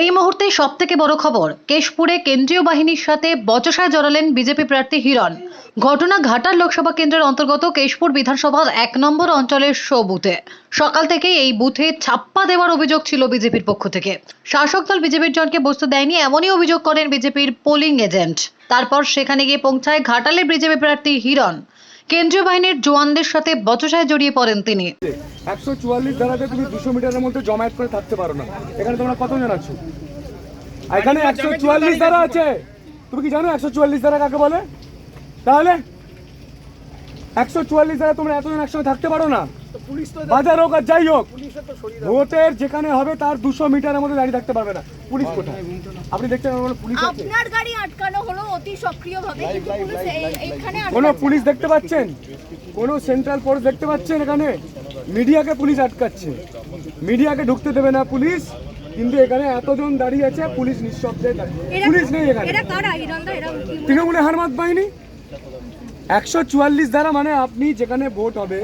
এই মুহূর্তে সবথেকে বড় খবর, কেশপুরে কেন্দ্রীয় বাহিনীর সাথে বচসায় জড়ালেন বিজেপি প্রার্থী হিরণ। ঘটনা ঘাটাল লোকসভা কেন্দ্রের অন্তর্গত কেশপুর বিধানসভার 1 নম্বর অঞ্চলের বুথে সকাল থেকে এই বুথে ছাপ্পা দেওয়ার অভিযোগ ছিল বিজেপির পক্ষ থেকে। শাসক দল বিজেপির জনকে বসতে দেয়নি, এমনই অভিযোগ করেন বিজেপির পোলিং এজেন্ট। তারপর সেখানে গিয়ে পৌঁছায় ঘাটালের বিজেপি প্রার্থী হিরণ। কেন্দ্রীয় বাহিনীর জওয়ানদের সাথে বচসায় জড়িয়ে পড়েন তিনি। 144 ধারাতে তুমি 200 মিটারের মধ্যে জমায়েত করে থাকতে পারো না। এখানে তোমরা কতজন আছো? এখানে 144 ধারা আছে। তুমি কি জানো 144 ধারা কাকে বলে? তাহলে 144 ধারা তোমরা এতজন একসঙ্গে থাকতে পারো না। বাজার হোক আর যাই হোক, ভোটের যেখানে হবে তার 200 মিটারের মধ্যে দাঁড়িয়ে থাকতে পারবে না। পুলিশ কোথায়? আপনি দেখতে পাবেন পুলিশ আছে। আপনার গাড়ি আটকানো হলো অতি সক্রিয়ভাবে, কিন্তু পুলিশ এইখানে কোন পুলিশ দেখতে পাচ্ছেন? কোন সেন্ট্রাল ফোর্স দেখতে পাচ্ছেন? এখানে মিডিয়াকে পুলিশ আটকাচ্ছে, মিডিয়াকে ঢুকতে দেবে না পুলিশ। কিন্তু এখানে এতজন দাঁড়িয়ে আছে, পুলিশ নিঃশব্দে দাঁড়িয়ে। পুলিশ নেই এখানে। এরা কারা? হিরণদা এরা তৃণমূলের হারমাত বাহিনী। 144 ধারা মানে আপনি যেখানে ভোট হবে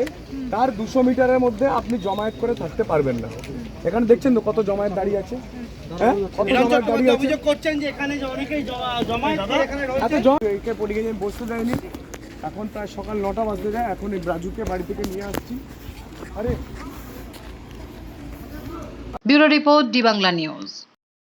তার 200 মিটারের মধ্যে আপনি জমায়েত করে থাকতে পারবেন না। এখানে দেখছেন তো কত জমায়েত দাঁড়িয়ে আছে। হ্যাঁ, কত জমায়েত দাঁড়িয়ে আছে। অভিযোগ করছেন যে এখানে অনেকেই জমায়েত করে এখানে এত এইকে পড়ে বসতে দেয়নি। এখন প্রায় সকাল 9টা বাজতে যায়। এখন এই রাজুকে বাড়ি থেকে নিয়ে আসছি। আরে bureau report, D Bangla news.